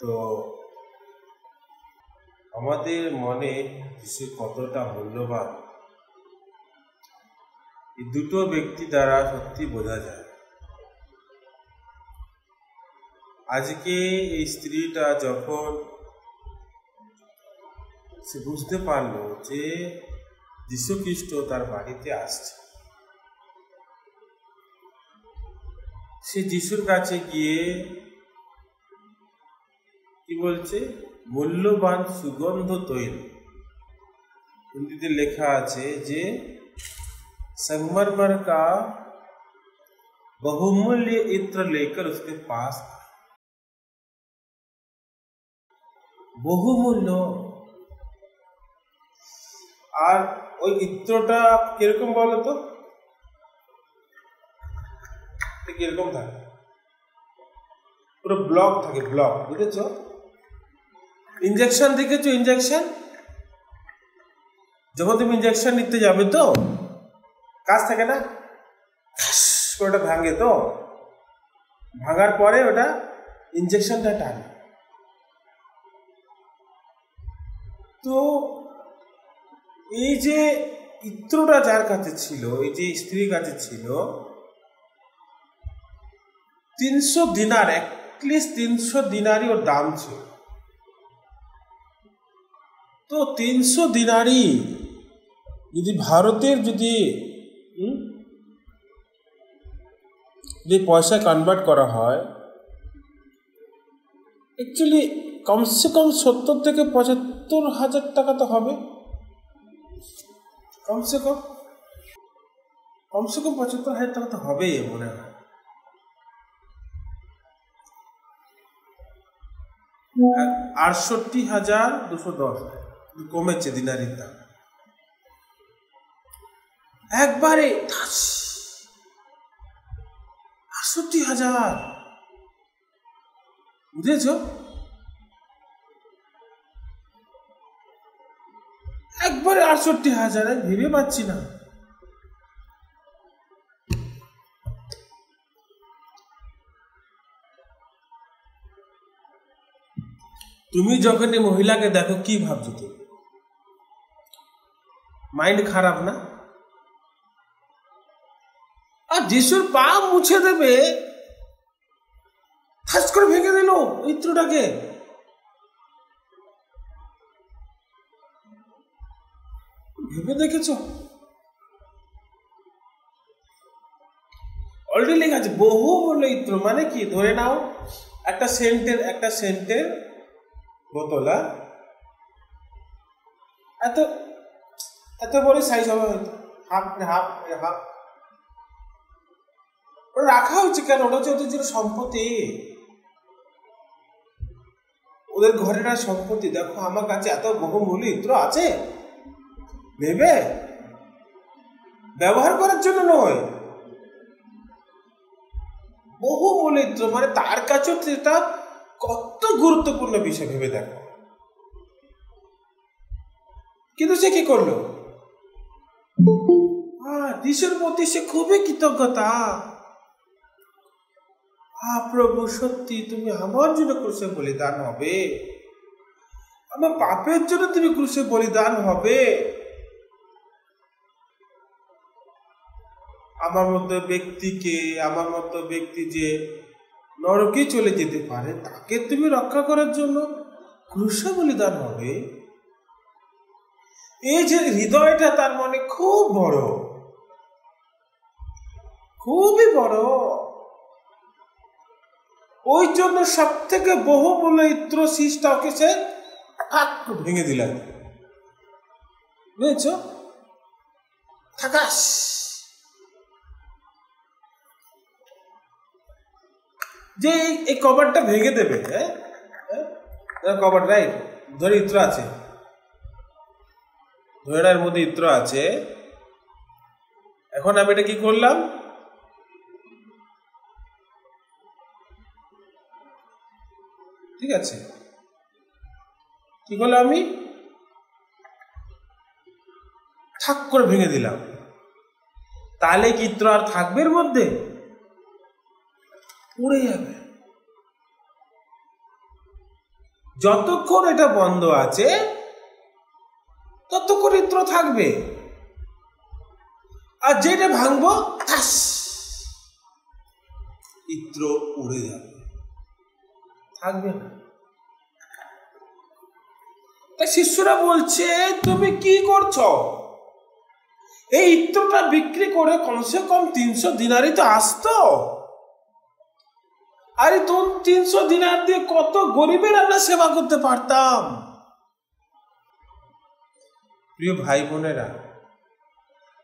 তো আমাদের মনে যিশু কতটা মূল্যবান এই দুটো ব্যক্তি দ্বারা সত্যি বোঝা যায়। আজকে এই স্ত্রীটা যখন সে বুঝতে পারলো যে যীশু খ্রিস্ট তার বাড়িতে আসছে, সে যিশুর কাছে গিয়ে কি বলছে? মূল্যবান সুগন্ধ তৈল। হিন্দিতে লেখা আছে যে संगमरमर का बहुमूल्य इत्र लेकर उसके पास বহুমূল্য। আর ওই ইত্রটা কিরকম বলতো? কিরকম থাকে? পুরো ব্লক থাকে, ব্লক, বুঝেছ? ইনজেকশন দেখেছো? ইনজেকশন যখন তুমি ইনজেকশন নিতে যাবে তো কাজ থাকে না, ওটা ভাঙে, তো ভাঙার পরে ওটা ইনজেকশনটা টানে। তো এই যে ইত্রটা যার কাছে ছিল, এই যে স্ত্রীর কাছে ছিল, 300 দিনার, অ্যাটলিস্ট 300 দিনারই ওর দাম ছিল। তো 300 দিনারই যদি ভারতের যদি পয়সা কনভার্ট করা হয়, অ্যাকচুয়ালি কমসে কম 70 থেকে 75 হাজার টাকা তো হবে। কমসে কম 75 হাজার টাকা তো হবেই মনে হয়। আর 68,210 কমেছে দিনারির দাম একবারে। 68,000, বুঝেছ? একবারে 68,000, ভেবে পাচ্ছি না। তুমি যখন এই মহিলাকে দেখো কি ভাবছো? তুমি মাইন্ড খারাপ না? আর যিশুর পা মুছে দেবে, ঠাস করে ভেঙে দিল ইত্রটাকে। ভেবে দেখেছ? অলরেডি লেখা আছে বহুমূল্য ইত্র। মানে কি? ধরে নাও একটা সেন্টের বোতল, এত বড় সাইজ হবে হয়তো, হাফ রাখা হচ্ছে। কেন? ওটা হচ্ছে ওদের জন্য সম্পত্তি, ওদের ঘরের সম্পত্তি। দেখো আমার কাছে এত বহুমূল্য ইত্র আছে, ভেবে ব্যবহার করার জন্য নয়, বহুমূল্য ইত্র মানে তার কাছে এটা কত গুরুত্বপূর্ণ বিষয়, ভেবে দেখো। কিন্তু সে কি করলো? যিশুর প্রতি সে খুবই কৃতজ্ঞতা। প্রভু, সত্যি তুমি আমার জন্য ক্রুশে বলিদান হবে, আমার পাপের জন্য তুমি ক্রুশে বলিদান হবে। আমার মতো ব্যক্তি যে নরকে চলে যেতে পারে, তাকে তুমি রক্ষা করার জন্য ক্রুশে বলিদান হবে। এই যে হৃদয়টা তার মনে খুব বড়, খুবই বড়। ওই জন্য সব থেকে বহুমূল্য ইত্র শীষটাকে সে ভেঙে দিলেন, বুঝেছ? থাকাস যে এই কভারটা ভেঙে দেবে, কভার, রাইট? ধরে ইত্র আছে, ধরেটার মধ্যে ইত্র আছে। এখন আমি এটা কি করলাম? ঠিক আছে, কি করলাম? আমি ঠাক করে ভেঙে দিলাম। তাহলে কি ইত্র আর থাকবে এর মধ্যে? উড়ে যাবে। যতক্ষণ এটা বন্ধ আছে ততক্ষণ ইত্র থাকবে, আর যেটা ভাঙবো ইত্র উড়ে যাবে, থাকবে না। তাই শিষ্যরা বলছে তুমি কি করছো? এই ইত্রটা বিক্রি করে কমসে কম 300 দিনারই তো আসতো। আরে তুমি 300 দিনার দিয়ে কত গরিবের আমরা সেবা করতে পারতাম। প্রিয় ভাই বোনেরা,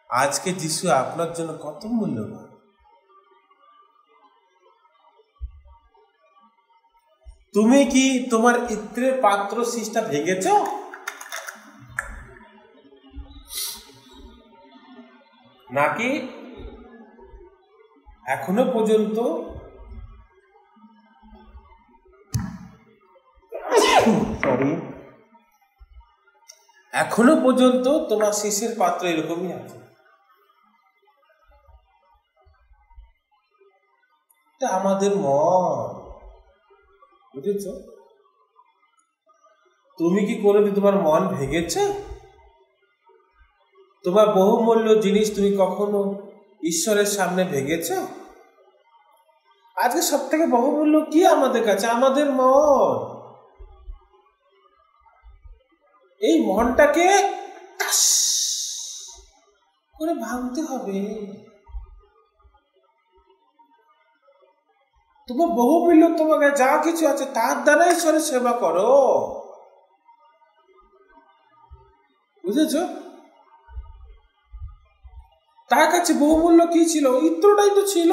আজকে যিশু আপনার জন্য কত মূল্যবান। তুমি কি তোমার ইত্রের পাত্র শীষটা ভেঙেছ? নাকি এখনো পর্যন্ত তোমার শীষের পাত্র এরকমই আছে? এটা আমাদের মন, বুঝেছ? তুমি কি কোনোদিন তোমার মন ভেঙেছ? তোমার বহুমূল্য জিনিস তুমি কখনো ঈশ্বরের সামনে ভেঙেছ? আজকে সব থেকে বহুমূল্য কি আমাদের কাছে? আমাদের মন। এই মনটাকে করে ভাঙতে হবে। তোমার বহুমূল্য, তোমার যা কিছু আছে তার দ্বারা ঈশ্বরের সেবা করো, বুঝেছ? তার কাছে বহুমূল্য কি ছিল? ইত্রটাই তো ছিল।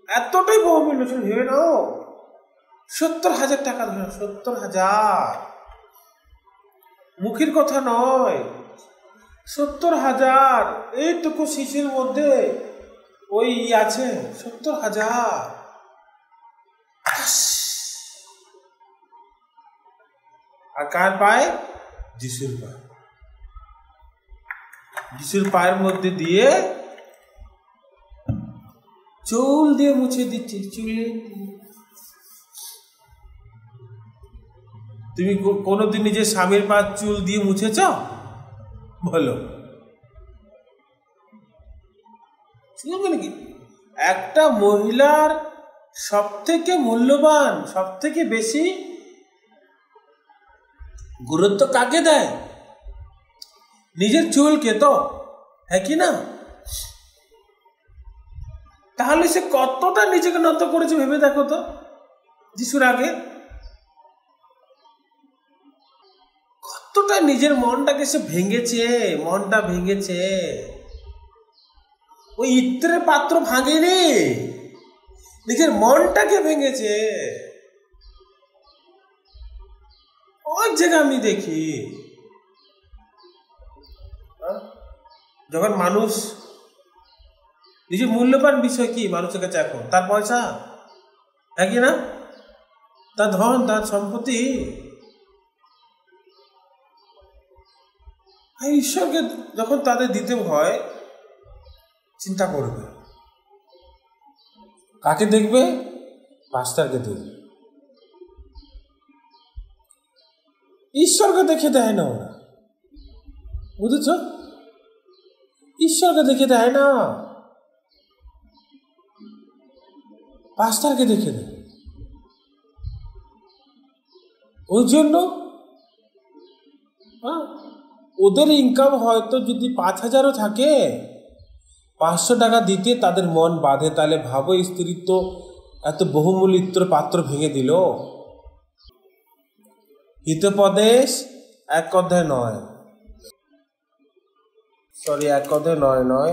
এতটাই বহুমূল্য ছিল, ভেবে নাও 70,000 টাকা ধরে, 70,000, মুখের কথা নয়, 70,000। এইটুকু শিশুর মধ্যে ওই আছে 70,000। আর কার পায়? যিশুর পায়। যিশুর পায়ের মধ্যে দিয়ে চুল দিয়ে মুছে দিচ্ছে, চুলে। তুমি কোনোদিন নিজের স্বামীর পা চুল দিয়ে মুছেছ? বলো। একটা মহিলার সব থেকে মূল্যবান, সব থেকে বেশি গুরুত্ব কাকে দেয়? নিজের চুলকে তো, হ্যাঁ কি না? তাহলে সে কতটা নিজেকে নত করেছে ভেবে দেখো তো। যিশুর আগে কতটা নিজের মনটাকে সে ভেঙেছে, মনটা ভেঙেছে। ওই ইত্রের পাত্র ভাঙেনি, নিজের মনটাকে ভেঙেছে। অনেক জায়গায় আমি দেখি, যখন মানুষ নিজের মূল্যবান বিষয় কি মানুষের কাছে এখন? তার পয়সা, হ্যাঁ কি না? তার ধন, তার সম্পত্তি। ঈশ্বরকে যখন তাদের দিতে হয়, চিন্তা করবে কাকে দেখবে? পাস্টারকে দেখবে। ঈশ্বরকে দেখে দেয় না ওরা, বুঝেছ? ঈশ্বরকে দেখে দেয় না, পাস্টারকে দেখে দেয়। ওই জন্য ওদের ইনকাম হয়তো যদি 5,000ও থাকে, 500 টাকা দিতে তাদের মন বাঁধে। তাহলে ভাবো, স্ত্রী তো এত বহুমূল্য ইত্র পাত্র ভেঙে দিল। হিতোপদেশ 1 অধ্যায় 9, 1 অধ্যায় 9,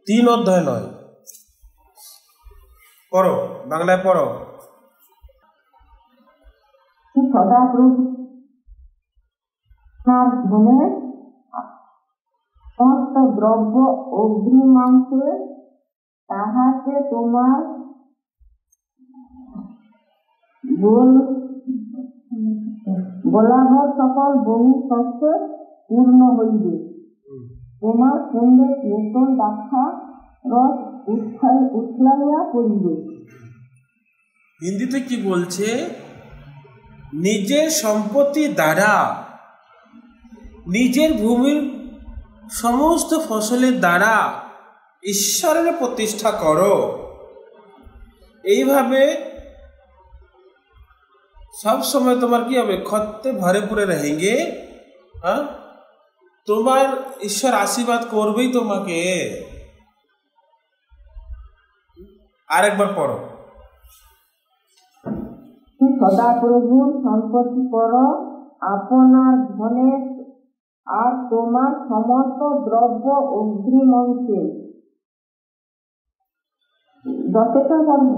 3 অধ্যায় 9 পড়ো, বাংলায় পড়ো। সমস্ত দ্রব্য অগ্নিমাংসে তাহাতে তোমার গোলাঘর সকল বহু শস্য পূর্ণ হইবে। তোমার সঙ্গে নতুন দ্রাক্ষা রস উৎলাইয়া পড়িবে। হিন্দিতে কি বলছে, নিজের সম্পত্তি দ্বারা, নিজের ভূমির সমস্ত ফসলের দ্বারা ঈশ্বরের প্রতিষ্ঠা করো। এইভাবে সব সময় তোমার কি হবে, খত্তে ভরে পুরে रहेंगे। হ্যাঁ, তোমার ঈশ্বর আশীর্বাদ করবেই তোমাকে। আরেকবার পড়ো। সদাপ্রভুর সম্পত্তি করো আপনার ধনে, আর তোমার সমস্ত দ্রব্য অগ্রিমংসে যতটা বলে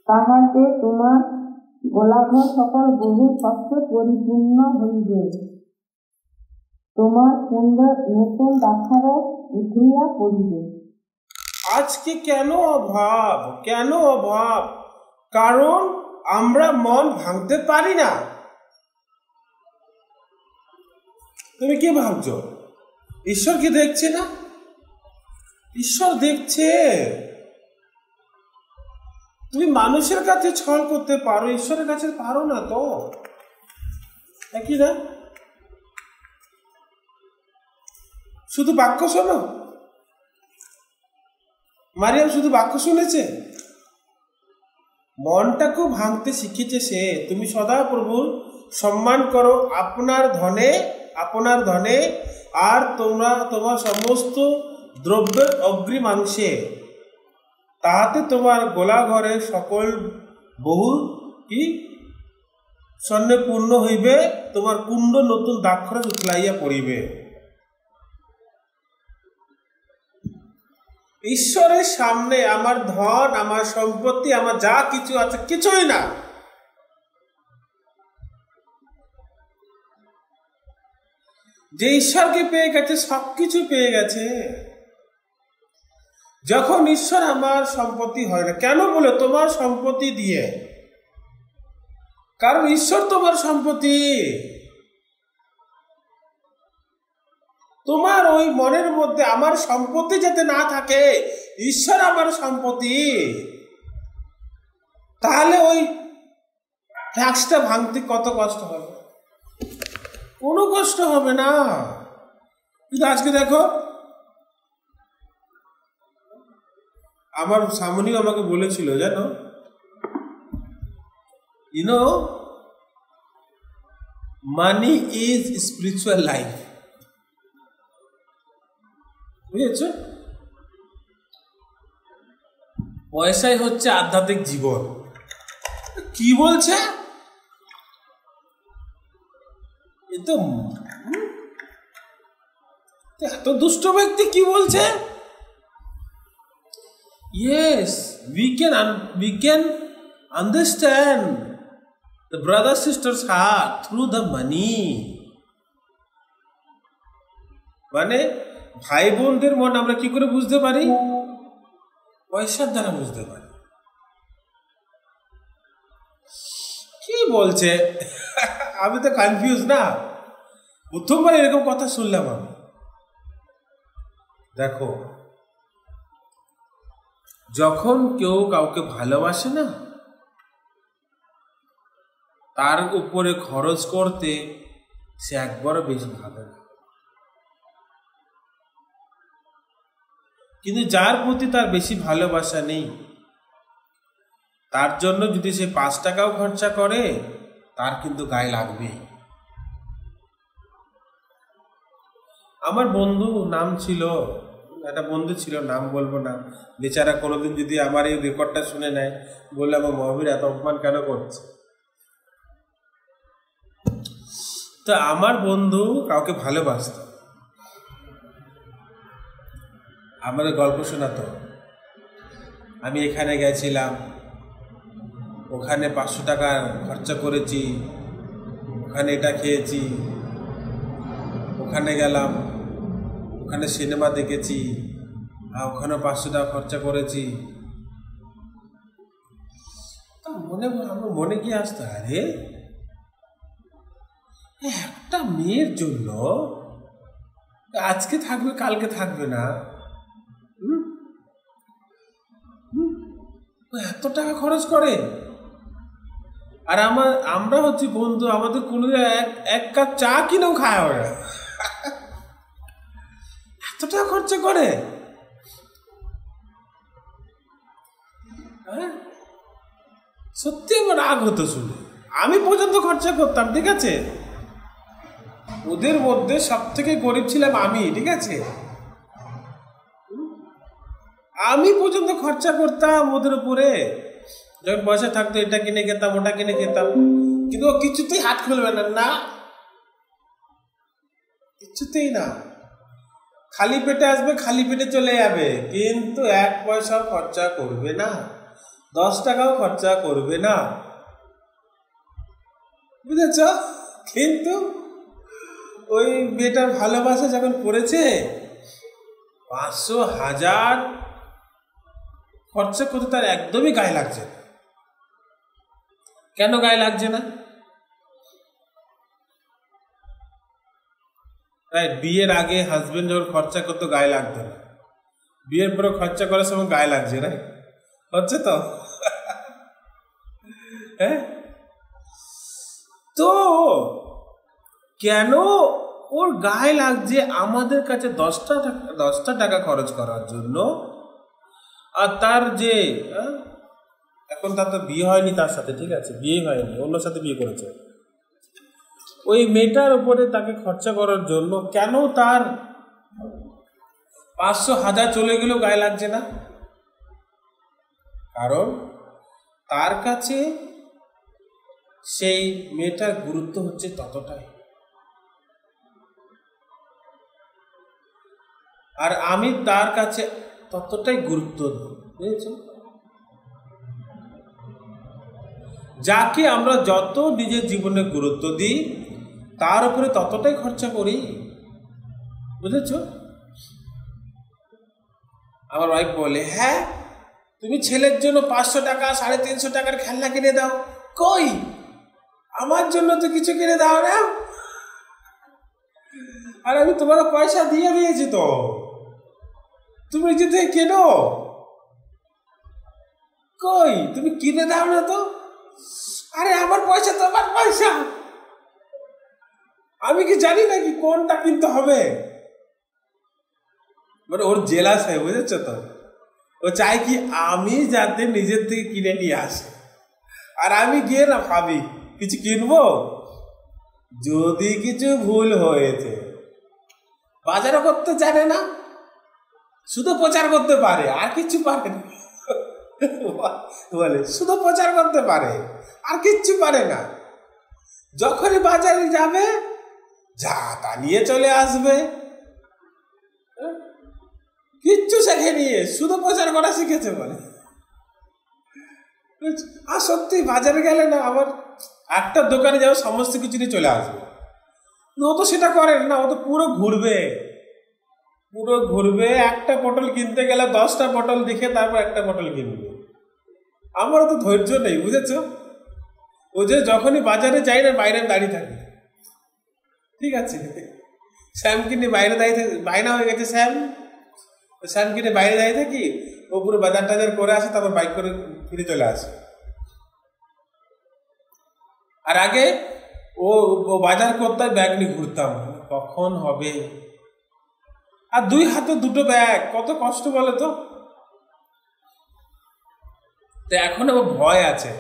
তাহাতে তোমার গোলাঘর সকল বহু শস্য পরিপূর্ণ হইবে। তোমার সুন্দর নতুন দ্রাক্ষারস উঠিয়া পড়িবে। আজকে কেন অভাব, কেন অভাব? কারণ আমরা মন ভাঙতে পারি না। তুমি কি ভাবছো ঈশ্বর কি দেখছে না? ঈশ্বর দেখছে। তুমি মানুষের কাছে ছল করতে পারো, ঈশ্বরের কাছে পারো না তো, একই না? শুধু বাক্য শোনো, মারিয়াম শুধু বাক্য শুনেছে, মনটাকেও ভাঙতে শিখেছে সে। তুমি সদা প্রভুর সম্মান করো আপনার ধনে, আপনার ধনে, আর তোমরা তোমার সমস্ত দ্রব্যের অগ্রিমাংশে, তাহাতে তোমার গোলা ঘরে সকল বহু কি স্বর্ণে পূর্ণ হইবে, তোমার কুণ্ড নতুন দ্রাক্ষরস উথলাইয়া পড়িবে। ঈশ্বরের সামনে আমার ধন, আমার সম্পত্তি, আমার যা কিছু আছে কিছুই না। যে ঈশ্বরকে পেয়ে গেছে সবকিছু পেয়ে গেছে। যখন ঈশ্বর আমার সম্পত্তি হয় না, কেন বলে তোমার সম্পত্তি দিয়ে, কারণ ঈশ্বর তোমার সম্পত্তি। তোমার ওই মনের মধ্যে আমার সম্পত্তি যাতে না থাকে, ঈশ্বর আমার সম্পত্তি, তাহলে ওই ফ্ল্যাক্সটা ভাঙতে কত কষ্ট হবে? কোনো কষ্ট হবে না। কিন্তু আজকে দেখো, আমার সামনেও আমাকে বলেছিল, জানো, মানি ইজ স্পিরিচুয়াল লাইফ। বুঝেছ? পয়সাই হচ্ছে আধ্যাত্মিক জীবন। কি বলছে? এত দুষ্ট ব্যক্তি কি বলছে? Yes, we can understand the brother sister's heart through the money. মানে ভাই বোনদের মন আমরা কি করে বুঝতে পারি? পয়সার দ্বারা বুঝতে পারি। কি বলছে? আমি তো কনফিউজ না, প্রথমবার এরকম কথা শুনলাম আমি। দেখো, যখন কেউ কাউকে ভালোবাসে না, তার উপরে খরচ করতে সে একবারও বেশি ভাবে না। কিন্তু যার প্রতি তার বেশি ভালোবাসা নেই, তার জন্য যদি সে 5 টাকাও খরচা করে, তার কিন্তু গায়ে লাগবে। আমার বন্ধু নাম ছিল, একটা বন্ধু ছিল, নাম বলবো না, বেচারা কোনোদিন যদি আমার এই রেকর্ডটা শুনে নেয়, বললে আমার মহাবীর এত অপমান কেন করছে। তো আমার বন্ধু কাউকে ভালোবাসত, আমাদের গল্প শোনাতো। আমি এখানে গেছিলাম, ওখানে 500 টাকা খরচা করেছি, ওখানে এটা খেয়েছি, ওখানে গেলাম, ওখানে সিনেমা দেখেছি, আর ওখানে 500 টাকা খরচা করেছি। তা আমার মনে কি আসতো, আরে একটা মেয়ের জন্য আজকে থাকবে কালকে থাকবে না, এত টাকা খরচ করে। আর আমরা হচ্ছে বন্ধু, আমাদের কোনোদিন এক কাপ চা কিনেও খায় ওরা, এত টাকা খরচা করে। হ্যাঁ, সত্যি আমার রাগ হতো শুনে। আমি পর্যন্ত খরচা করতাম, ঠিক আছে, ওদের মধ্যে সব থেকে গরিব ছিলাম আমি, ঠিক আছে, আমি পর্যন্ত খরচা করতাম ওদের উপরে। যখন পয়সা থাকতো এটা কিনে খেতাম, ওটা কিনে খেতাম, কিন্তু ও কিছুতেই হাত খুলবে না, না কিছুতেই না। খালি পেটে আসবে, খালি পেটে চলে যাবে, কিন্তু 1 পয়সাও খরচা করবে না, 10 টাকাও খরচা করবে না, বুঝেছ? কিন্তু ওই মেয়েটার ভালোবাসা যখন পড়েছে, 500, 1000 খরচা করতে তার একদমই গায়ে লাগছে না। কেন গায়ে লাগছে না? রাইট, বিয়ের আগে হাজবেন্ড যখন খরচা করতো গায়ে লাগতো না, বিয়ের পরে খরচা করার সময় গায়ে লাগছে, রাইট? হচ্ছে তো। হ্যাঁ, তো কেন ওর গায়ে লাগছে আমাদের কাছে 10টা টাকা খরচ করার জন্য? আর তার যে এখন তার তো বিয়ে হয়নি তার সাথে, ঠিক আছে, বিয়ে হয়নি, অন্য সাথে বিয়ে করেছে, ওই মেয়েটার উপরে তাকে খরচা করার জন্য কেন তার 500, 1000 চলে গেলেও গায়ে লাগছে না? কারণ তার কাছে সেই মেয়েটার গুরুত্ব হচ্ছে ততটাই, আর আমি তার কাছে ততটাই গুরুত্ব দিই, বুঝেছো? যাকে আমরা যত নিজের জীবনে গুরুত্ব দিই তার উপরে ততটাই খরচা করি, বুঝেছ? আমার ওয়াইফ বলে, হ্যাঁ তুমি ছেলের জন্য 500 টাকা 350 টাকার খেলনা কিনে দাও, কই আমার জন্য তো কিছু কিনে দাও না। আর আমি তোমার পয়সা দিয়ে দিয়েছি, তো তুমি যদি কেনো, কই তুমি কিনে দাও না তো। আরে আমার পয়সা তোমার পয়সা, আমি কি জানি নাকি কোনটা কিনতে হবে? মানে ওর জেলাস হয়, বুঝেছ তো? ও চাই কি আমি যাতে নিজের থেকে কিনে নিয়ে আসে, আর আমি গিয়ে না ভাবি কিছু কিনবো, যদি কিছু ভুল হয়েছে। বাজারও করতে জানে না, শুধু প্রচার করতে পারে, আর কিছু পারে না। বলে শুধু প্রচার করতে পারে, আর কিচ্ছু পারে না। যখনই বাজারে যাবে যা তা নিয়ে চলে আসবে, কিচ্ছু শেখে নিয়ে শুধু প্রচার করা শিখেছে বলে। আর সত্যি বাজারে গেলে না, আবার একটা দোকানে যাও সমস্ত কিছু নিয়ে চলে আসবে। ও তো সেটা করে না, ও তো পুরো ঘুরবে, একটা পটল কিনতে গেলে 10টা পটল দেখে তারপর একটা পটল কিনবে। আমারও তো ধৈর্য নেই, বুঝেছ? ও যে যখনই বাজারে যাই না, বাইরে দাঁড়িয়ে থাকে, ঠিক আছে, শ্যাম কিনে বাইরে দাঁড়িয়ে থাকে, বাইনা হয়ে গেছে শ্যাম কিনে বাইরে দাঁড়িয়ে থাকি, ও পুরো বাজার টাজার করে আসে, তারপর বাইক করে ফিরে চলে আসে। আর আগে ও বাজার করতে ব্যাগ নিয়ে ঘুরতাম, কখন হবে। আর 2 হাতে 2টো ব্যাগ, কত কষ্ট বলে তো। এখন আমার ভয় আছে,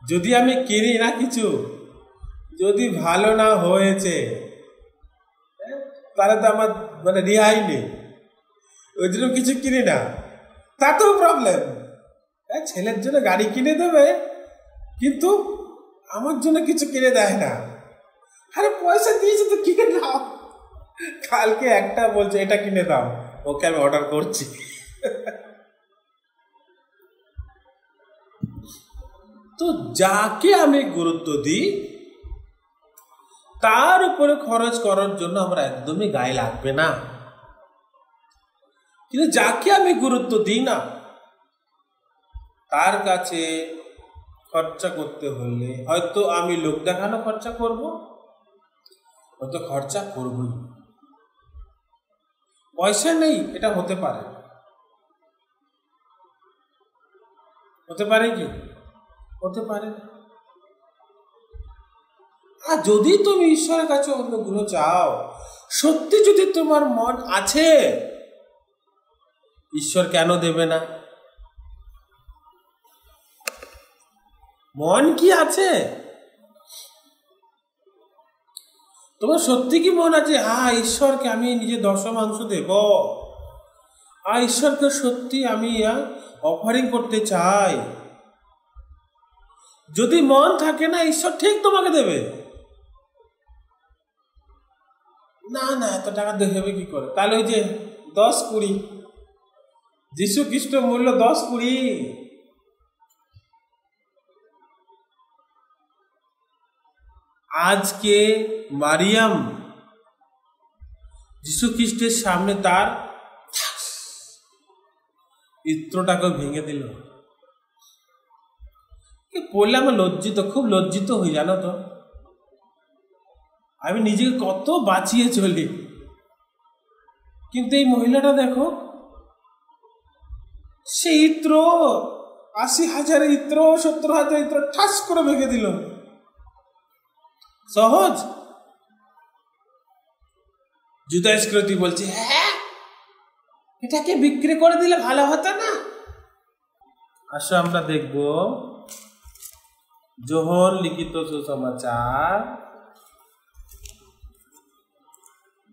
যদি আমি কিনি না কিছু, যদি ভালো না হয়েছে তাহলে তো আমার মানে রেহাই নেই, ওই জন্য কিছু কিনি না। তাতেও প্রবলেম, ছেলের জন্য গাড়ি কিনে দেবে কিন্তু আমার জন্য কিছু কিনে দেয় না। আরে পয়সা দিয়েছে তো কিনে নাও। কালকে একটা বলছে এটা কিনে দাও, ওকে আমি অর্ডার করছি। তো যাকে আমি গুরুত্ব দিই তার উপরে খরচ করার জন্য আমার একদমই গায়ে লাগবে না। কিন্তু যাকে আমি গুরুত্ব দিই না তার কাছে খরচা করতে হলে হয়তো আমি লোক দেখানো খরচা করব, হয়তো খরচা করবই। পয়সা নেই এটা হতে পারে, হতে পারে কি? হতে পারে। আর যদি তুমি ঈশ্বরের কাছে অনুগ্রহ চাও, সত্যি যদি তোমার মন আছে, ঈশ্বর কেন দেবে না? মন কি আছে? তোমার সত্যি কি মন আছে ঈশ্বরকে আমি নিজে দশমাংশ দেব, ঈশ্বরকে সত্যি আমি অফারিং করতে চাই? যদি মন থাকে না, ঈশ্বর ঠিক তোমাকে দেবে। না না, এত টাকা দেবে কি করে? তাহলে ওই যে 10-20, যীশু খ্রিস্ট মূল্য 10-20। আজকে মারিয়াম যীশু খ্রিস্টের সামনে তার ইত্রটাকে ভেঙে দিল। পড়লে আমার লজ্জিত, খুব লজ্জিত হই, জানো তো। আমি নিজেকে কত বাঁচিয়ে চলি, কিন্তু এই মহিলাটা দেখো, সে ইত্র 80,000 ইত্র, 70,000 ইত্র ঠাস করে ভেঙে দিল। সহজ? জুদা ইস্করিয়তি বলছে, হ্যাঁ, এটাকে বিক্রি করে দিলে ভালো হতো না? আসো আমরা দেখব যোহন লিখিত সুসমাচার।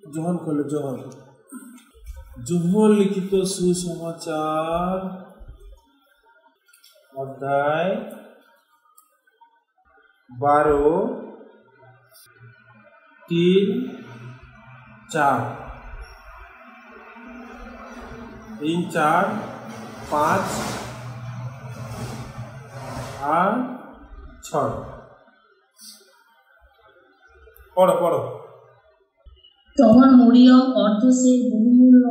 যোহন খোলো, যোহন লিখিত সুসমাচার অধ্যায় 12, 3, 4, 5 আর 6। পড়ো। তখন মরিয়ম অর্ধশের বহুমূল্য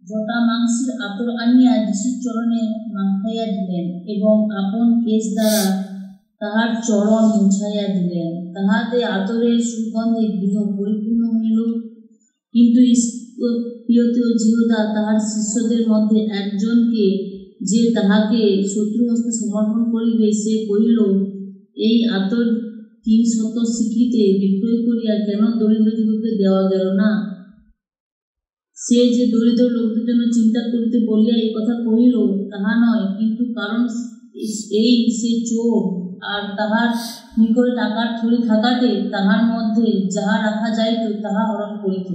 জটা মাংসের আতর আনিয়া যীশুর চরণে মাখাইয়া দিলেন এবং আপন কেশ দ্বারা তাহার চরণ মুছাইয়া দিলেন। তাহাতে আতরের সুগন্ধে গৃহ পরিপূর্ণ হইল। কিন্তু ইস্করিয়ত যিহুদা তাহার শিষ্যদের মধ্যে একজনকে, যে তাহাকে শত্রু হস্তে সমর্পণ করিবে, সে কহিল, এই আতর 300 সিকলিতে বিক্রয় করিয়া কেন দরিদ্রদিগকে দেওয়া গেল না? সে যে দরিদ্র লোকদের জন্য চিন্তা করিতে বলিয়া এই কথা কহিল তাহা নয়, কিন্তু কারণ এই সে চোর, আর তাহার নিকটে টাকার থলি থাকাতে তাহার মধ্যে যাহা রাখা যাইত তাহা হরণ করিত।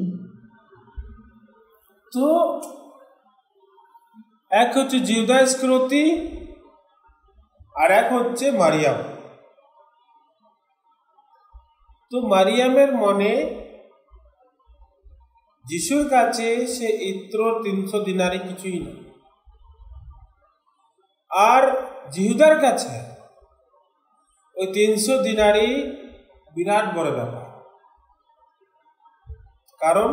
তো এক হচ্ছে জিউদা ইস্করিয়তি আর এক হচ্ছে মারিয়াম। তো মারিয়ামের মনে যিশুর কাছে সে ইত্র 300 দিনারি কিছুই না, আর জিহুদার কাছে ওই 300 দিনারি বিরাট বড় ব্যাপার। কারণ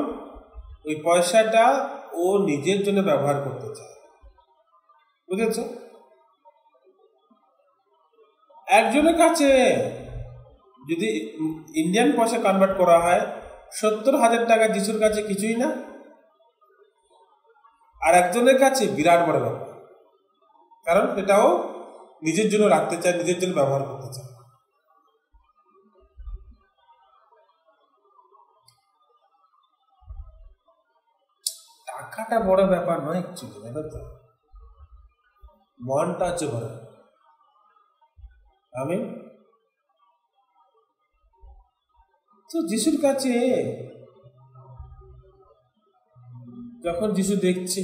ওই পয়সাটা ও নিজের জন্য ব্যবহার করতে চায়, বুঝেছ? একজনের কাছে যদি ইন্ডিয়ান পয়সা কনভার্ট করা হয় 70,000 টাকা যিশুর কাছে কিছুই না, আর একজনের কাছে বিরাট বড় ব্যাপার। কারণ এটাও নিজের জন্য রাখতে চায়, নিজের জন্য ব্যবহার করতে চায়। টাকাটা বড় ব্যাপার নয় অ্যাকচুয়ালি, জানো তো, মনটা হচ্ছে বড়। আমি তো যিশুর কাছে যখন যিশু দেখছে,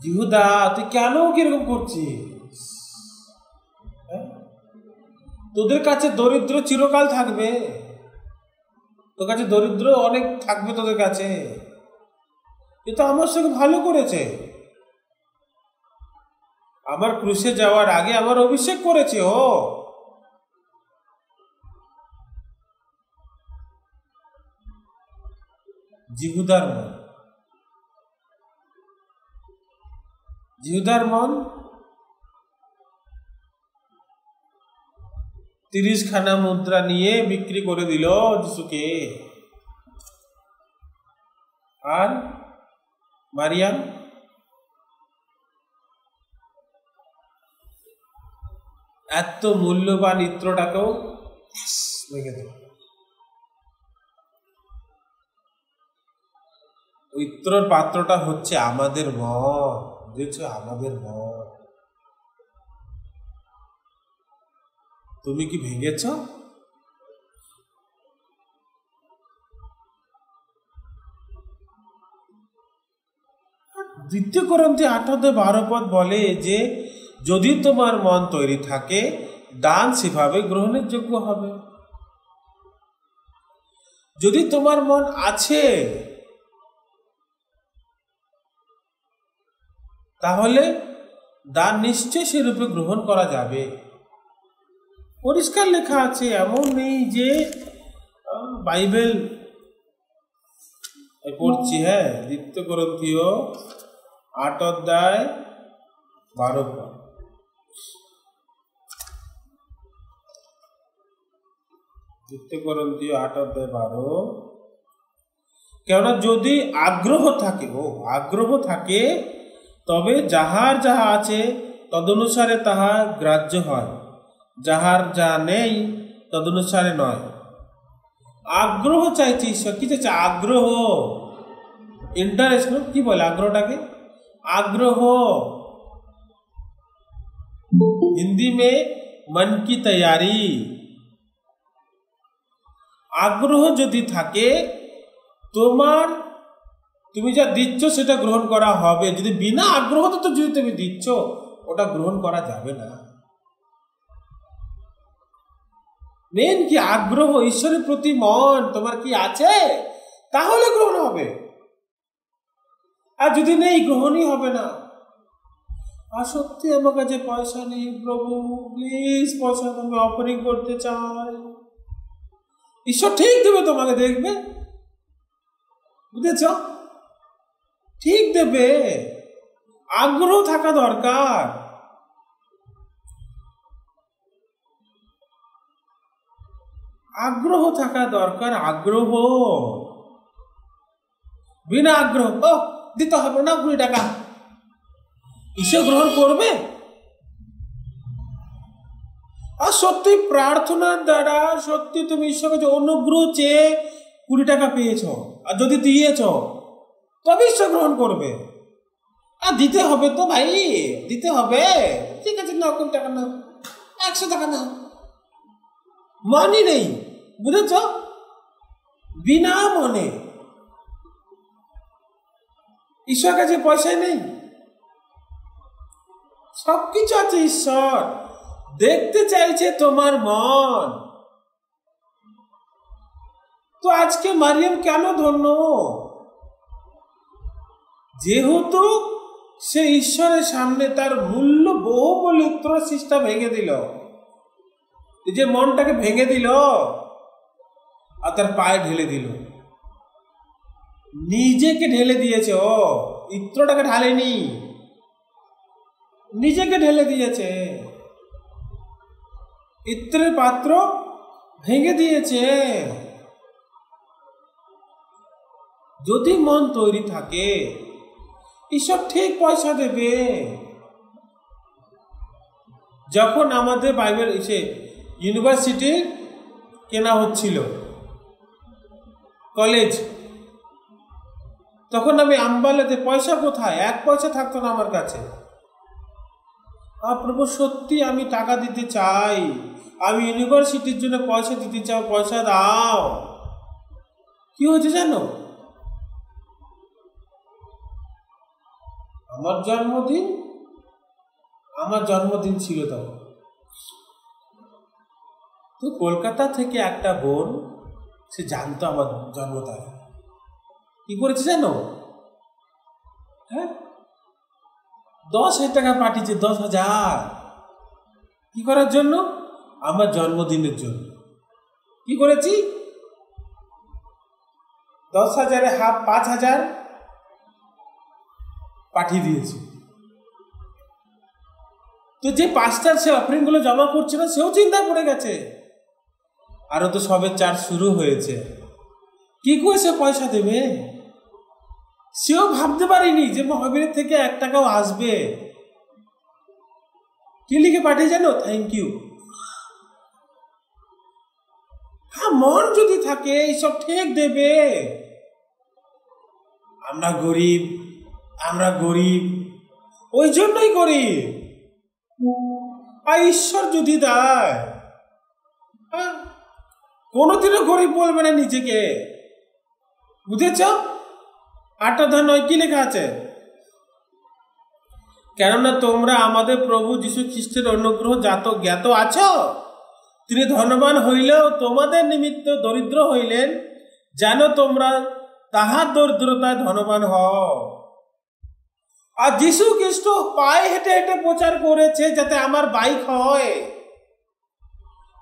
জিহুদা তুই কেন কিরকম করছিস? তোদের কাছে দরিদ্র চিরকাল থাকবে, তোর কাছে দরিদ্র অনেক থাকবে তোদের কাছে। এ তো আমার সঙ্গে ভালো করেছে, আমার ক্রুশে যাওয়ার আগে আমার অভিষেক করেছে ও। জিহুদার মন 30 খানা মুদ্রা নিয়ে বিক্রি করে দিল যিশুকে। আর মারিয়াম এত মূল্যবান ইত্রটাকেও ভেঙে দেব। ইত্রর পাত্রটা হচ্ছে আমাদের মন, বুঝেছ? আমাদের মন। তুমি কি ভেঙেছ? দ্বিতীয় করিন্থী 8:12 বলে যে যদি তোমার মন তৈরি থাকে দান সেভাবে গ্রহণের যোগ্য হবে। যদি তোমার মন আছে তাহলে দান নিশ্চয় সেরূপে গ্রহণ করা যাবে। পরিষ্কার লেখা আছে, এমন নেই যে বাইবেল পড়ছি। হ্যাঁ, দ্বিতীয় করিন্থীয় 8:12 দ্বিতীয় করিন্থীয় 8:12 কেননা যদি আগ্রহ থাকে তবে যাহার যাহা আছে তদনুসারে তাহা গ্রাহ্য হয়, যাহার যা নেই তদনুসারে নয়। আগ্রহ চাইছে ঈশ্বর। কি চাইছে? আগ্রহ, ইন্টারেস্ট। কি বলে আগ্রহটাকে? आग्रह, हिंदी में मन की तैयारी। আগ্রহ যদি থাকে তোমার, তুমি যা দিচ্ছ সেটা গ্রহণ করা হবে। যদি বিনা আগ্রহ তো যদি তুমি দিচ্ছ ওটা গ্রহণ করা যাবে না। মেন কি? আগ্রহ, ঈশ্বরের প্রতি মন তোমার কি আছে, তাহলে গ্রহণ হবে। আর যদি নেই, গ্রহণই হবে না। আর সত্যি আমার কাছে পয়সা নেই, প্রভু প্লিজ পয়সা আমি অফারিং করতে চাই, ঈশ্বর ঠিক দেবে তোমাকে, দেখবে, বুঝেছ? ঠিক দেবে। আগ্রহ থাকা দরকার। আগ্রহ থাকা দরকার। আগ্রহ, বিনা আগ্রহ দিতে হবে না 20 টাকা, ঈশ্বর গ্রহণ করবে? আর সত্যি প্রার্থনার দ্বারা সত্যি তুমি ঈশ্বরের কাছে অনুগ্রহ চেয়ে 20 টাকা পেয়েছ, আর যদি দিয়েছ তবে ঈশ্বর গ্রহণ করবে। আর দিতে হবে তো ভাই, দিতে হবে। ঠিক আছে, না 20 টাকা না, 100 টাকা না, মানি নেই, বুঝেছ? বিনা মনে ঈশ্বর কাছে পয়সা নেই, সবকিছু আছে। ঈশ্বর দেখতে চাইছে তোমার মন। তো আজকে মারিয়াম কেন ধন্য? যেহেতু সে ঈশ্বরের সামনে তার মূল্য বহুমূল্য সৃষ্টা ভেঙে দিল, যে মনটাকে ভেঙে দিল আর তার পায়ে ঢেলে দিল, নিজেকে ঢেলে দিয়েছে। ও ইত্রটাকে ঢালেনি, নিজেকে ঢেলে দিয়েছে। ইত্রের পাত্র ভেঙে দিয়েছে। যদি মন তৈরি থাকে ঈশ্বর ঠিক পয়সা দেবে। যখন আমাদের বাইবেল ইউনিভার্সিটি কেনা হচ্ছিল, কলেজ, তখন আমি আম্বালাতে পয়সা কোথায়, 1 পয়সা থাকতো না আমার কাছে। প্রভু সত্যি আমি টাকা দিতে চাই, আমি ইউনিভার্সিটির জন্য পয়সা দিতে চাই, পয়সা দাও। কি হয়েছে জানো? আমার জন্মদিন ছিল তখন। তো কলকাতা থেকে একটা বোন, সে জানতো আমার জন্ম তারিখ। কি করেছে জানো? হ্যাঁ, 10,000 টাকা পাঠিয়েছে। 10,000 কি করার জন্য? আমার জন্মদিনের জন্য। কি করেছি? 10,000 হাফ 5,000 পাঠিয়ে দিয়েছি। তো যে পাস্টার সে অফারিং গুলো জমা করছে না, সেও চিন্তায় পড়ে গেছে। আরো তো সবে চার্জ শুরু হয়েছে, কি করে সে পয়সা দেবে? সেও ভাবতে পারিনি যে মহাবীরের থেকে 1 টাকাও আসবে। কি লিখে পাঠিয়ে জানো? Thank you. থাকে ঈশ্বর ঠিক দেবে। আমরা গরিব ওই জন্যই গরিব। আর ঈশ্বর যদি দেয়, কোনোদিনও গরিব বলবে না নিজেকে। বুঝেছ? 8:9 কি লেখা আছে? কেননা তোমরা আমাদের প্রভু যীশু খ্রিস্টের অনুগ্রহ জ্ঞাত আছো, তিনি ধনবান হইলেও তোমাদের নিমিত্ত দরিদ্র হইলেন, যেন তোমরা তাহার দরিদ্রতায় ধনবান হও। আর যীশু খ্রিস্ট পায়ে হেঁটে হেঁটে প্রচার করেছে যাতে আমার বাইক হয়।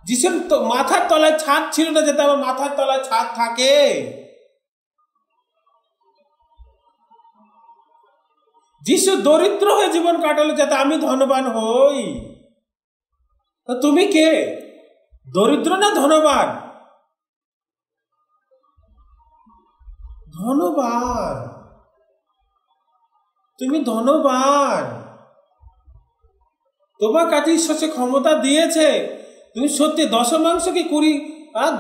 যিশুর মাথার তলায় ছাদ ছিল না, যাতে আমার মাথার তলায় ছাদ থাকে। যিশু দরিদ্র হয়ে জীবন কাটালো যাতে আমি ধনবান হই। তুমি কে, দরিদ্র না ধনবান? ধনবান। তুমি ধনবান। তোমার কাছে ঈশ্বর ক্ষমতা দিয়েছে। তুমি সত্যি 10 কি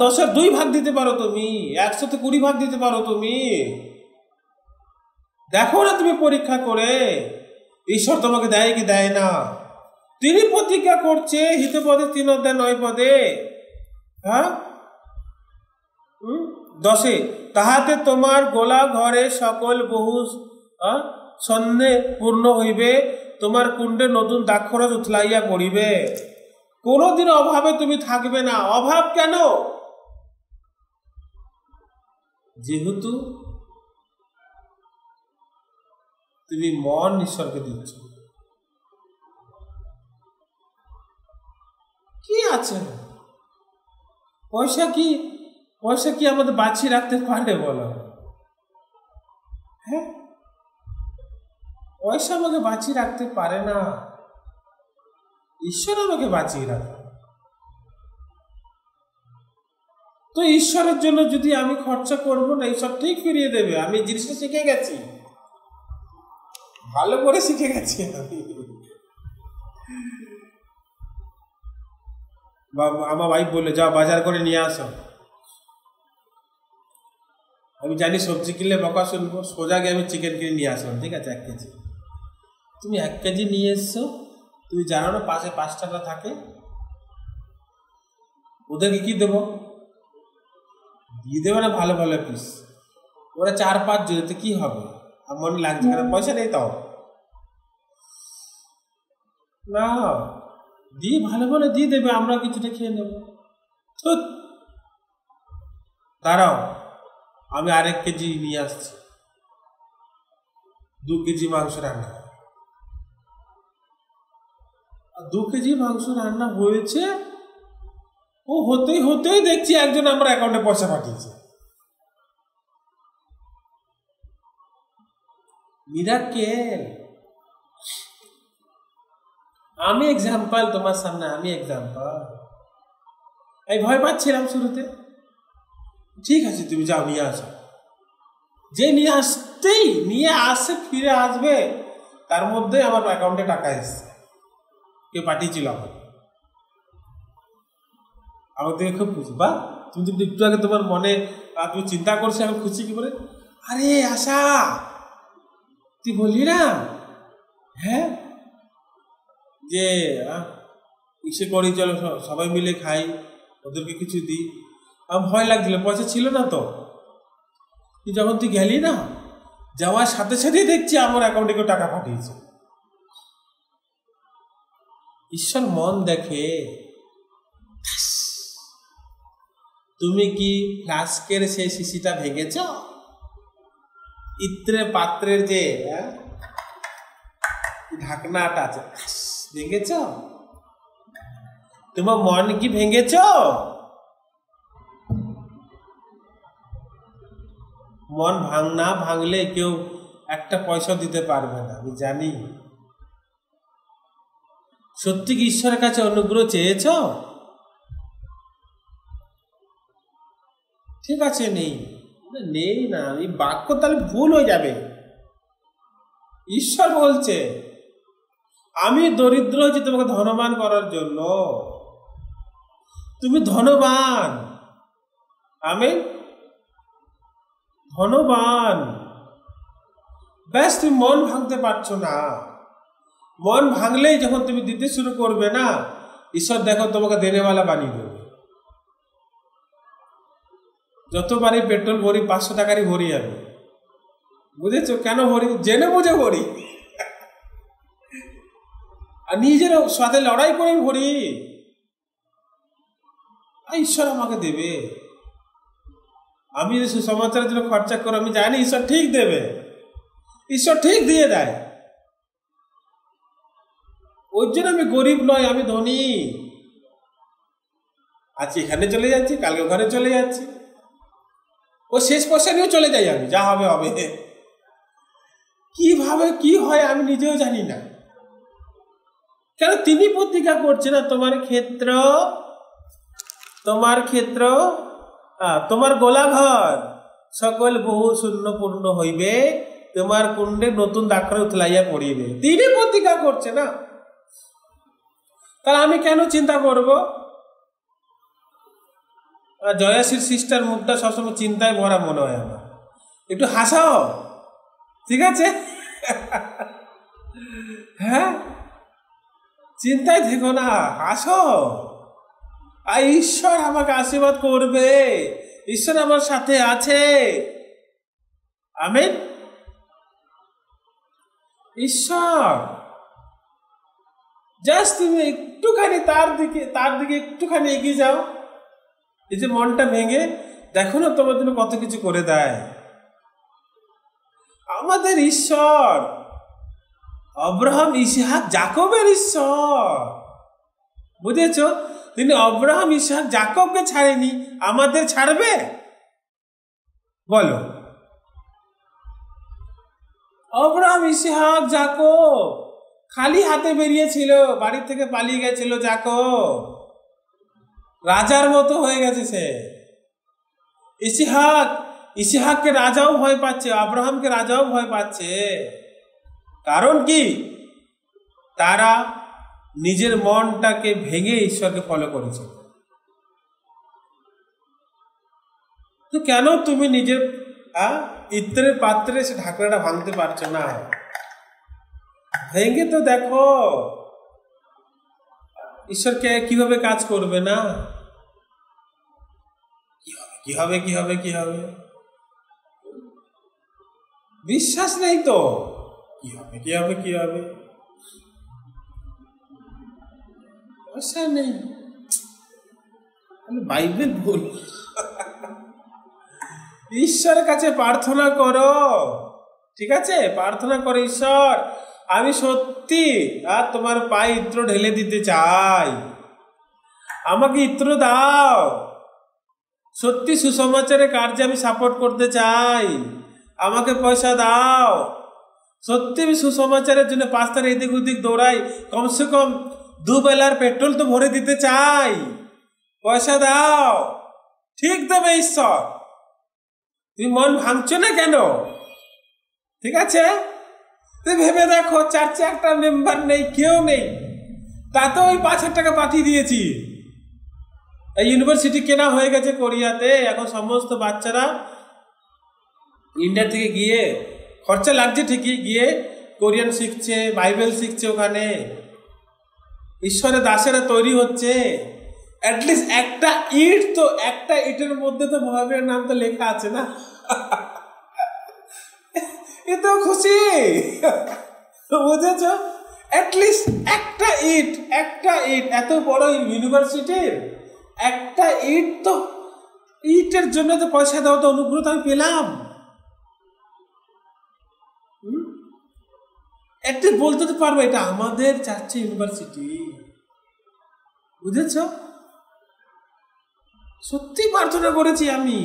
10-এর 2 ভাগ দিতে পারো। তুমি 100-তে 20 ভাগ দিতে পারো। তুমি দেখো না, তুমি পরীক্ষা করে ঈশ্বর তোমাকে দেয় কি দেয় না। তিনি প্রতিজ্ঞা করছে হিতপদে 3:9 হ্যাঁ 10 তাহাতে তোমার গোলা ঘরে সকল বহু সন্দেহ পূর্ণ হইবে, তোমার কুণ্ডে নতুন দাক্ষরস উথলাইয়া পড়িবে। কোনোদিন অভাবে তুমি থাকবে না। অভাব কেন? যেহেতু তুমি মন ঈশ্বরকে দিচ্ছ। কি আছে? পয়সা কি আমাদের বাঁচিয়ে রাখতে পারে বলো? হ্যাঁ, পয়সা আমাকে বাঁচিয়ে রাখতে পারে না। ঈশ্বর আমাকে বাঁচিয়ে রাখে। তো ঈশ্বরের জন্য যদি আমি খরচা করবো না, ঈশ্বর ঠিক ফিরিয়ে দেবে। আমি জিনিসটা শিখে গেছি, ভালো করে শিখে গেছি আমি। আমার ভাই বললে যাও বাজার করে নিয়ে আসো। আমি জানি সবজি কিনলে বকা শুনবো, সোজা গিয়ে আমি চিকেন কিনে নিয়ে আসলাম। ঠিক আছে, 1 কেজি। তুমি 1 কেজি নিয়ে এসছো, তুমি জানো না পাশে 5 টাকা থাকে। ওদেরকে কি দেবো? দিয়ে দেবে না ভালো ভালো পিস। ওরা 4-5 জনেতে কি হবে? আর মনে লাগছে কেন? পয়সা নেই তাও না, দিয়ে ভালো ভালো দিয়ে দেবে, আমরা কিছুটা খেয়ে নেব। দাঁড়াও, আমি 1 কেজি নিয়ে আসছি। 2 কেজি মাংস রান্না। 2 কেজি মাংস রান্না হয়েছে, ও হতেই দেখছি একজন আমার অ্যাকাউন্টে পয়সা পাঠিয়েছে। মিরাকেল। আমি এক্সাম্পল তোমার সামনে, আমি এক্সাম্পল। এই ভয় পাচ্ছিলাম শুরুতে। ঠিক আছে, তুমি যাও নিয়ে আসো। যে নিয়ে আসে ফিরে আসবে, তার মধ্যে আমার অ্যাকাউন্টে টাকা এসছে, কেউ পাঠিয়েছিল আমার থেকে। খুব খুশি। বা তুমি যদি একটু আগে তোমার মনে তুমি চিন্তা করছো, এখন খুশি কি করে? আরে আশা, তুই বললি না হ্যাঁ যে ইসে করি, চলো সবাই মিলে খাই, ওদেরকে কিছু দিই। আমার ভয় লাগছিল, পয়সা ছিল না তো। যখন তুই গেলি না, যাওয়ার সাথে সাথেই দেখছি আমার অ্যাকাউন্টে কেউ টাকা পাঠিয়েছে। ঈশ্বর মন দেখে। তুমি কি ফ্লাস্কের সেই শিশিটা ভেঙেছ? ইত্রে পাত্রের যে ঢাকনাটা আছে, ভেঙেছ? তোমার মন কি ভেঙেছ? মন না ভাঙলে কেউ একটা পয়সা দিতে পারবে না, আমি জানি। সত্যি কি ঈশ্বরের কাছে অনুগ্রহ চেয়েছ? ঠিক আছে, নেই না, এই বাক্য তাহলে ভুল হয়ে যাবে। ঈশ্বর বলছে আমি দরিদ্র হয়েছি তোমাকে ধনবান করার জন্য। তুমি ধনবান, আমেন। ধনবান। ব্যাস তুমি মন ভাঙতে পারছো না। মন ভাঙলেই যখন তুমি দিতে শুরু করবে না, ঈশ্বর দেখো তোমাকে দেনেওয়ালা বানিয়ে দেবে। যতবারই পেট্রোল ভরি 500 টাকারই ভরি আমি, বুঝেছো কেন ভরি? জেনে বুঝে ভরি, আর নিজের সাথে লড়াই করে ভরি। ঈশ্বর আমাকে দেবে। আমি যদি সুসমাচারের জন্য খরচা করো, আমি জানি ঈশ্বর ঠিক দেবে, ঈশ্বর ঠিক দিয়ে দেয়। ওই জন্য আমি গরিব নয়, আমি ধনী। আজ এখানে চলে যাচ্ছি, কালকে ওখানে চলে যাচ্ছি, ও শেষ পয়সা নিয়েও চলে যাই আমি, যা হবে হবে। কিভাবে কি হয় আমি নিজেও জানি না, কেন তিনি প্রতিজ্ঞা করছে না তোমার ক্ষেত্র তোমার গোলাঘর সকল বহু শূন্য পূর্ণ হইবে, তোমার কুণ্ডে নতুন দাক্ষর উথলাইয়া পড়িবে। তিনি প্রতিজ্ঞা করছে না, তাহলে আমি কেন চিন্তা করব? জয়াশ্রীর সিস্টার মুখটা সবসময় চিন্তায় ভরা মনে হয় আমার। একটু হাসাও, ঠিক আছে? হ্যাঁ, চিন্তায় থেকো না, হাসো। আর ঈশ্বর আমাকে আশীর্বাদ করবে, ঈশ্বর আমার সাথে আছে। আমেন। ঈশ্বর জাস্ট তুমি একটুখানি তার দিকে একটুখানি এগিয়ে যাও। এই যে মনটা ভেঙে দেখো না, তোমার জন্য কত কিছু করে দেয় আমাদের ঈশ্বর। আব্রাহাম, ইসহাক, যাকবের ঈশ্বর, বুঝেছো? তিনি আব্রাহাম, ইসহাক, যাকবকে ছাড়েনি, আমাদের ছাড়বে? বলো। আব্রাহাম, ইসহাক, যাকব খালি হাতে বেরিয়েছিল, বাড়ি থেকে পালিয়ে গেছিল। যাকব রাজার মতো হয়ে গেছে সে। ইসহাককে রাজাও ভয় পাচ্ছে, আব্রাহামকে রাজাও ভয় পাচ্ছে। কারণ কি? তারা নিজের মনটাকে ভেঙে ঈশ্বরকে ফলো করেছে। তো কেন তুমি নিজের ইত্রের পাত্রে সে ঢাকনাটা ভাঙতে পারছো না? ভেঙে তো দেখো ঈশ্বরকে কিভাবে কাজ করবে না। কি হবে বিশ্বাস নেই তো কি হবে আশা নেই। বাইবেল ভুল। ঈশ্বরের কাছে প্রার্থনা করো, ঠিক আছে? প্রার্থনা করো, ঈশ্বর আমি সত্যি তোমার পায়ে ইত্র ঢেলে দিতে চাই, আমাকে ইত্র দাও। সত্যি সুসমাচারের কার্যে আমি সাপোর্ট করতে চাই, আমাকে পয়সা দাও। সত্যি আমি সুসমাচারের জন্য 5 তার এদিক ওদিক দৌড়াই, কমসে কম 2 বেলার পেট্রোল তো ভরে দিতে চাই, পয়সা দাও। ঠিক দেবে ঈশ্বর। তুমি মন ভাঙছো না কেন? ঠিক আছে, তুমি ভেবে দেখো, চার্চে একটা মেম্বার নেই, কেউ নেই, তাতে ওই 5,000 টাকা পাঠিয়ে দিয়েছি। এই ইউনিভার্সিটি কেনা হয়ে গেছে কোরিয়াতে, এখন সমস্ত বাচ্চারা ইন্ডিয়া থেকে গিয়ে, খরচা লাগছে ঠিকই, গিয়ে কোরিয়ান শিখছে, বাইবেল শিখছে ওখানে, ঈশ্বরের দাসেরা তৈরি হচ্ছে। অ্যাটলিস্ট একটা ইটের মধ্যে তো মহাবীরের নাম তো লেখা আছে না। এ তো খুশি, বুঝেছ? অ্যাটলিস্ট একটা ইট, এত বড় ইউনিভার্সিটির একটা ইট, তো ইটের জন্য তো পয়সা দেওয়া তো অনুগ্রহ আমি পেলাম। একটু বলতে তো পারবো এটা আমাদের চার্চে ইউনিভার্সিটি, বুঝেছ? সত্যি প্রার্থনা করেছি আমি,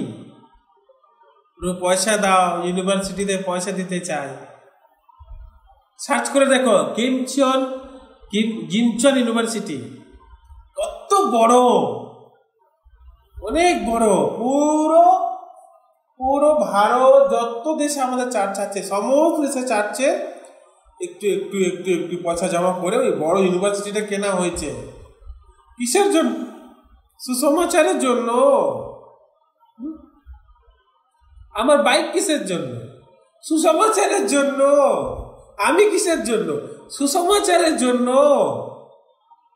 পয়সা দাও, ইউনিভার্সিটিতে পয়সা দিতে চাই। সার্চ করে দেখো জিনচন ইউনিভার্সিটি, কত বড়, অনেক বড়। পুরো ভারত যত দেশে আমাদের চার্চ আছে, সমস্ত দেশে চার্চে একটু পয়সা জমা করে ওই বড় ইউনিভার্সিটিটা কেনা হয়েছে। কিসের জন্য? সুসমাচারের জন্য। আমার বাইক কিসের জন্য? সুসমাচারের জন্য। আমি কিসের জন্য? সুসমাচারের জন্য।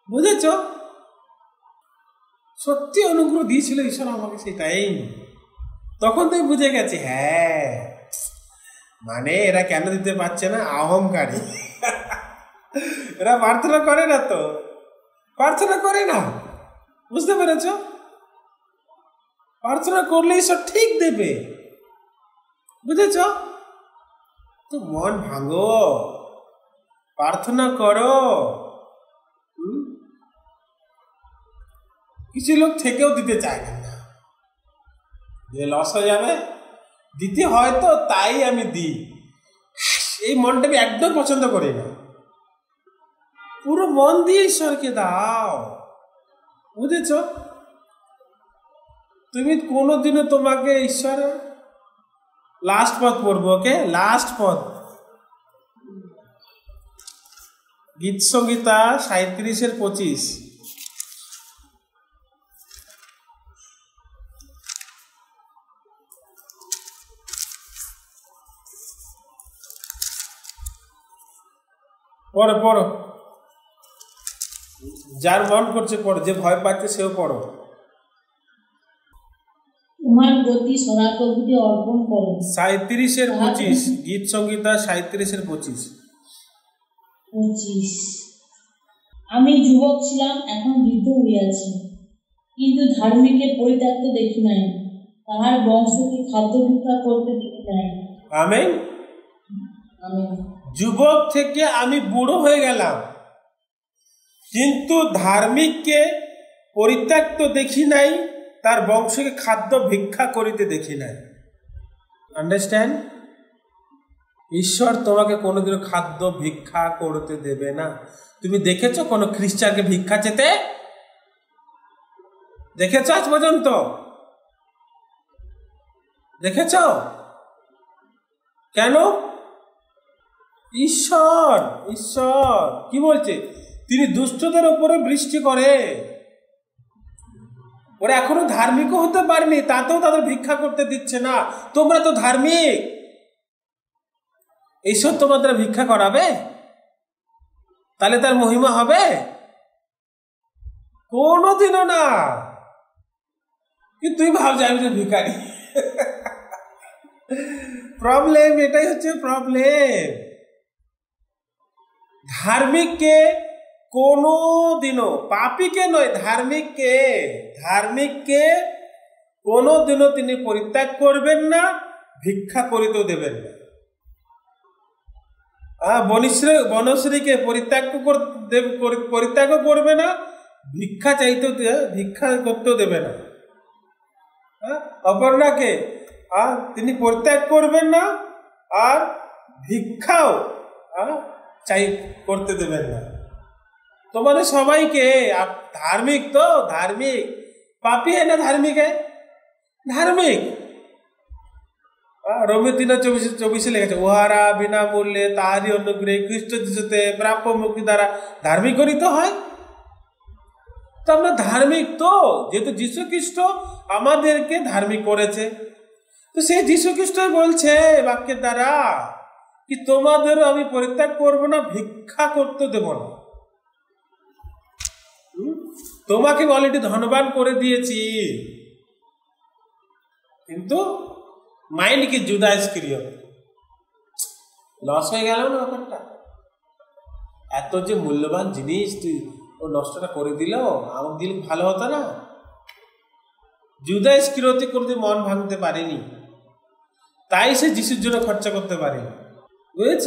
বুঝেছ? সত্যি অনুগ্রহ দিয়েছিল ঈশ্বর আমাকে সেই টাইম। তখন তুই বুঝে গেছি, হ্যাঁ মানে এরা কেন দিতে পারছে না, অহংকারী। এরা প্রার্থনা করে না, তো প্রার্থনা করে না। বুঝতে পেরেছ? প্রার্থনা করলে ঈশ্বর ঠিক দেবে। বুঝেছ? তো মন ভাঙো, প্রার্থনা করো। কিছু লোক থেকেও দিতে চায় না, যে লস হয়ে যাবে, দিতে হয়তো তাই আমি দিই। এই মনটা আমি একদম পছন্দ করি না। পুরো মন দিয়ে ঈশ্বরকে দাও। বুঝেছ? তুমি কোনোদিনও তোমাকে ঈশ্বর, লাস্ট পদ পড়বো, ওকে? লাস্ট পদ, গীত সংহিতা 37:25। পড়ো পড়ো, যার মন করছে পড়ো, যে ভয় পাচ্ছে সেও পড়ো। তোমার গতি সদাপ্রভুকে অর্পণ করো। 37:25, গীত সংহিতা 37:25। আমি যুবক ছিলাম, এখন বৃদ্ধ হইয়াছি, কিন্তু ধার্মিকের পরিত্যক্ত দেখি নাই, তাহার বংশকে খাদ্য ভিক্ষা করতে দেখি নাই। আমেন। আমেন। যুবক থেকে আমি বুড়ো হয়ে গেলাম, কিন্তু ধার্মিককে পরিত্যক্ত দেখি নাই, তার বংশকে খাদ্য ভিক্ষা করিতে দেখি নাই। আন্ডারস্ট্যান্ড? ঈশ্বর তোমাকে কোনোদিনও খাদ্য ভিক্ষা করতে দেবে না। তুমি দেখেছো কোনো খ্রিস্টানকে ভিক্ষা চেতে? দেখেছ আজ পর্যন্ত? দেখেছ? কেন? ঈশ্বর ঈশ্বর কি বলছে? তিনি দুষ্টদের উপরে বৃষ্টি করে। ওরা এখনো ধার্মিকও হতে পারেনি, তাতেও তাদের ভিক্ষা করতে দিচ্ছে না। তোমরা তো ধার্মিক, ঈশ্বর তোমাদের ভিক্ষা করাবে? তাহলে তার মহিমা হবে? কোনোদিনও না। কিন্তু তুই ভাবছি আমি তো ভিখারি। প্রবলেম এটাই হচ্ছে প্রবলেম। ধার্মিককে কোনোদিনও, পাপীকে নয়, ধার্মিককে কোনোদিনও তিনি পরিত্যাগ করবেন না, ভিক্ষা করিতেও দেবেন না। বনশ্রীকে পরিত্যাগও করবে না, ভিক্ষা করতেও দেবে না। অপর্ণাকে তিনি পরিত্যাগ করবেন না, আর ভিক্ষাও করতে দেবেন না। তোমাদের সবাইকে, ধার্মিক তো ধার্মিক, পাপী है ना धार्मिक है, ধার্মিক। রোমে 3:24 লেগেছে, উহারা বিনা মূল্যে তাহারই অনুগ্রহে খ্রিস্ট যিশুতে প্রাপ্য মুক্তি দ্বারা ধার্মিক গণিত হয়। তো আমরা ধার্মিক তো, যেহেতু যীশু খ্রিস্ট আমাদেরকে ধার্মিক করেছে, তো সেই যীশু খ্রিস্টই বলছে বাক্যের দ্বারা কি তোমাদেরও আমি পরিত্যাগ করবো না, ভিক্ষা করতে দেব না। তোমাকে অলরেডি ধনবান করে দিয়েছি, কিন্তু মাইন্ড কি জুদা ইস্করিয়ত, লস হয়ে গেল না ব্যাপারটা। এত যে মূল্যবান জিনিস তুই ও নষ্টটা করে দিল, আমার দিল ভালো হতো না। জুদা ইস্করিয়ত করতে মন ভাঙতে পারেনি, তাই সে যিশুর জন্য খরচা করতে পারেনি। বুঝেছ?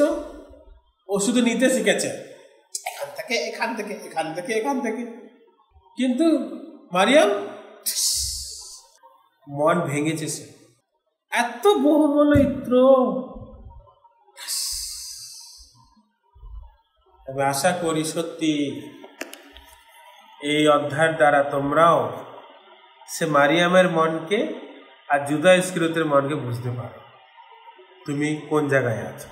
ও শুধু নিতে শিখেছে, এখান থেকে এখান থেকে এখান থেকে এখান থেকে। কিন্তু মারিয়াম মন ভেঙেছে, সে এত বহুমূল্য ইত্র। আমি আশা করি সত্যি এই অধ্যায়ের দ্বারা তোমরাও সে মারিয়ামের মনকে আর জুদা ইস্করিয়তের মনকে বুঝতে পারো, তুমি কোন জায়গায় আছো।